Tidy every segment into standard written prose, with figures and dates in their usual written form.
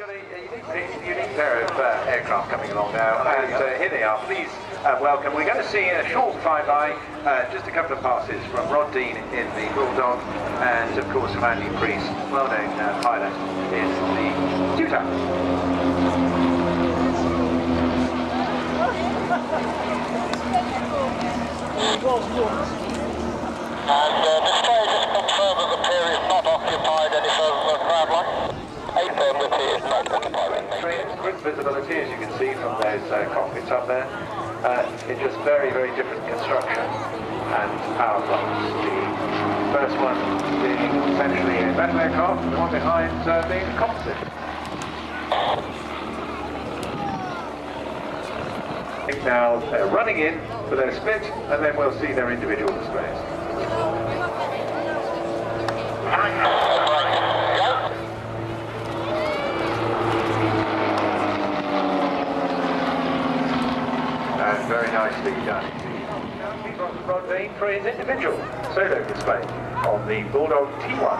got a unique pair of aircraft coming along now, and here they are. Please welcome. We're going to see a short flyby, just a couple of passes from Rod Dean in the Bulldog, and of course from Andy Priest, well-known pilot in the Tutor. And this flight just confirmed that the pier is not occupied any further than ground line. Affirm the pier is not occupied. Good visibility, as you can see from those cockpits up there. It's just very, very different construction and power blocks. The first one being essentially a metal aircraft, and the one behind being a composite. Now they're running in for their split, and then we'll see their individual displays. And very nicely done. Now he's on Rod Dean for his individual solo display on the Bulldog T1.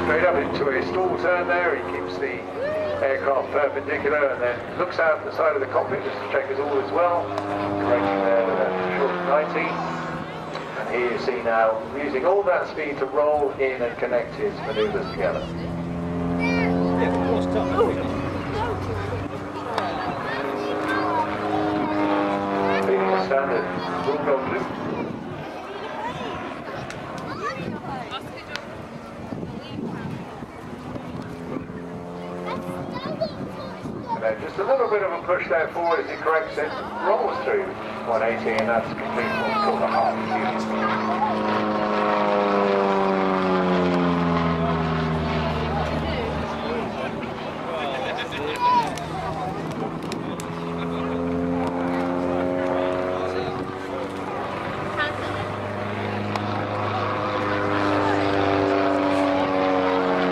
Straight up into a stall turn there, he keeps the aircraft perpendicular and then looks out the side of the cockpit just to check as all is well, correcting there with a short 90. And here you see now, using all that speed to roll in and connect his manoeuvres together. Leading a standard Bulldog loop. Just a little bit of a push there forward as he corrects it, rolls through 180, and that's complete what's called a half.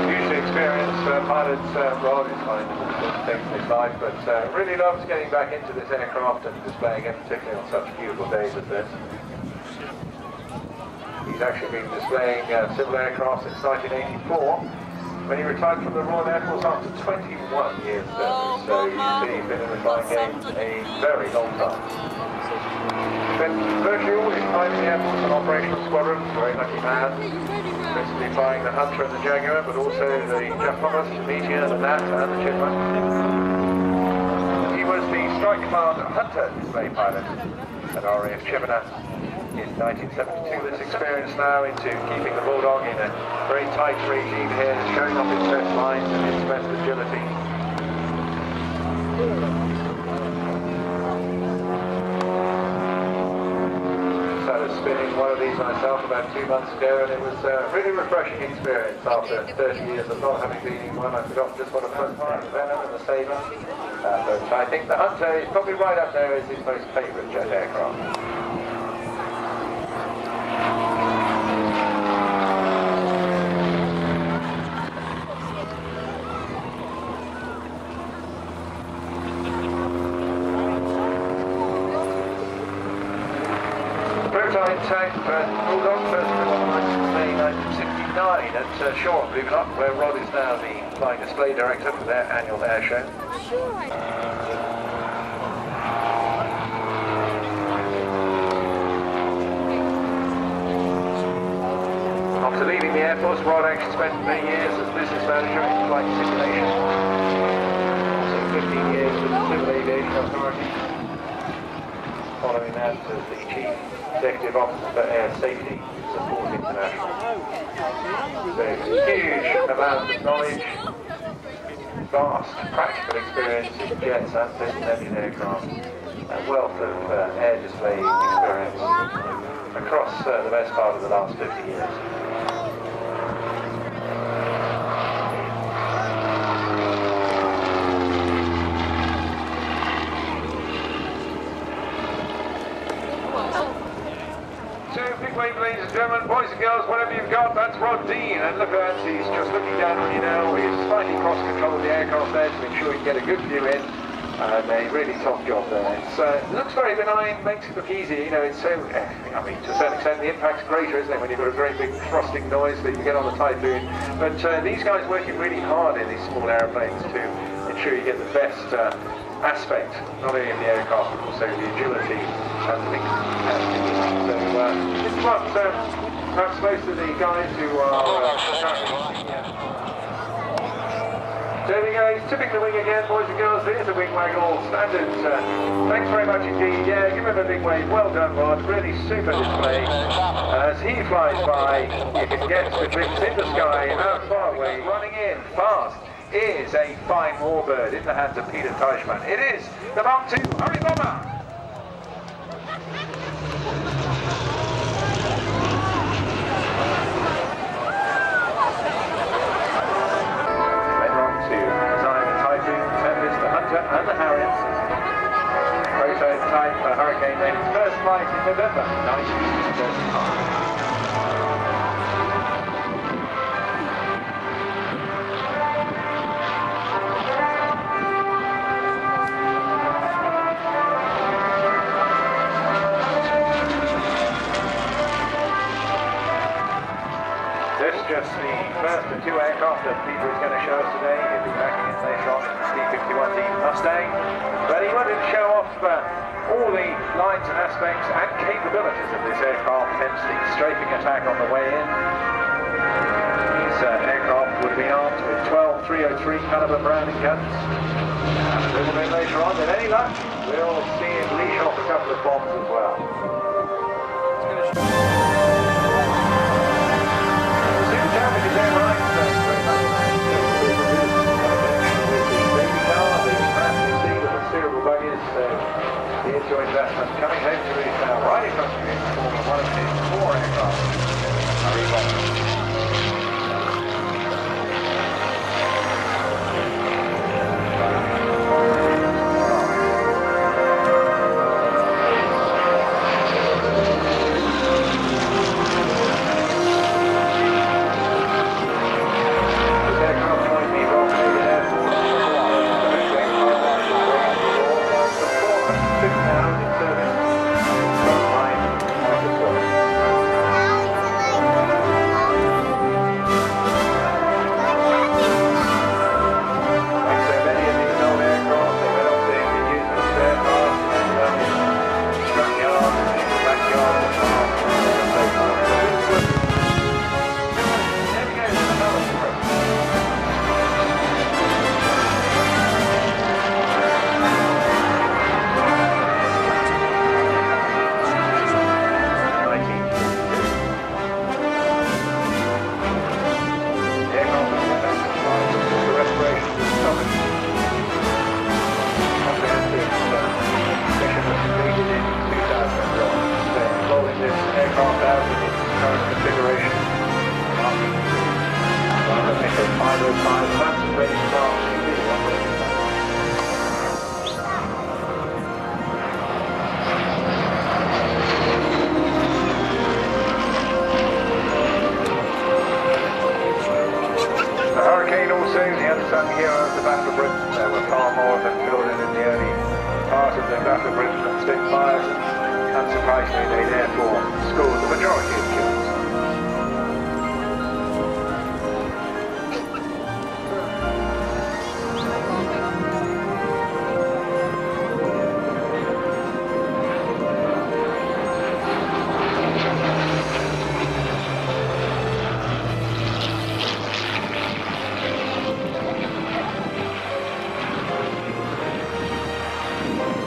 Hugely experienced pilot's role is fine. Things in his life, but really loves getting back into this aircraft and displaying it, particularly on such beautiful days as this. He's actually been displaying civil aircraft since 1984, when he retired from the Royal Air Force after 21 years service. So you can see he's been in the flying game a very long time. Spent virtually all his time in the Air Force on operational squadrons, very lucky man. Principally flying the Hunter and the Jaguar, but also the Japanese, the Meteor, the Nat and the Chipmunk. He was the Strike Command Hunter display pilot at RAF Chibana in 1972. This experience now into keeping the Bulldog in a very tight regime here, showing off its best lines and its best agility. Spinning one of these myself about 2 months ago, and it was a really refreshing experience after 30 years of not having been in one. I forgot just what a fun time, the Venom and the Sabre. But I think the Hunter is probably right up there as his most favourite jet aircraft. Intact Bulldog, first on May 1969 at Shore, believe it or not, where Rod is now the flying display director for their annual air show. After leaving the Air Force, Rod actually spent many years as business manager in flight simulation. Also 15 years with the Civil Aviation Authority. Following that as the Chief Executive Officer for Air Safety Support International. So huge amount of knowledge, vast practical experience in jets and business aircraft, a wealth of air display experience across the best part of the last 50 years. Wave, ladies and gentlemen, boys and girls, whatever you've got, that's Rod Dean. And look at he's just looking down on you now. He's slightly cross-controlled the aircraft there to ensure you can get a good view in. And a really top job there. It looks very benign, makes it look easy. You know, it's so, I mean, to a certain extent the impact's greater, isn't it, when you've got a great big thrusting noise that you get on the Typhoon. But these guys working really hard in these small aeroplanes to ensure you get the best aspect, not only of the aircraft, but also the agility and things. So this is what perhaps most of the guys who are there we go, he's tipping the wing again, boys and girls. There's a wing waggle, standard. Thanks very much indeed. Yeah, give him a big wave. Well done, Rod. Really super display. As he flies by, you can get the glimpse in the sky, out far away, running in fast. Is a fine warbird in the hands of Peter Teichmann. It is the Mark II Hurry Bomber. And the Harrier. Prototype Hurricane made its first flight in November 1935. This is just the first of two aircraft that Peter is going to show us today. He'll be backing in later on in the C-51D Mustang. But he wanted to show off all the lines and aspects and capabilities of this aircraft, hence the strafing attack on the way in. These aircraft would have been armed with 12 303 caliber Browning guns. And a little bit later on, with any luck, we'll see him leash off a couple of bombs as well. Your investment coming home to roost now, right across the street, forming one of his 4 aircraft. Hurry Bomber. Unsurprisingly, they therefore scored the majority of kills.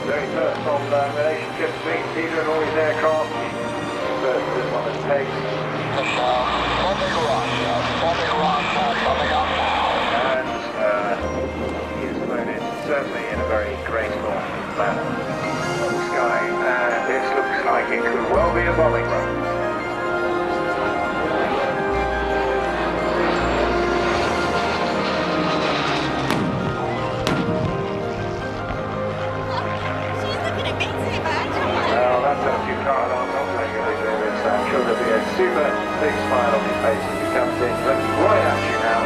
Very first on relationship between Peter and all his aircraft. First this one is Peg. And he is loaded certainly in a very graceful manner on the sky. And this looks like it could well be a bombing run. I'm sure there'll be a super big smile on his face as he comes in, looking right at you now.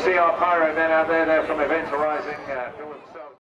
see our pyro men out there, they're from Event Horizon.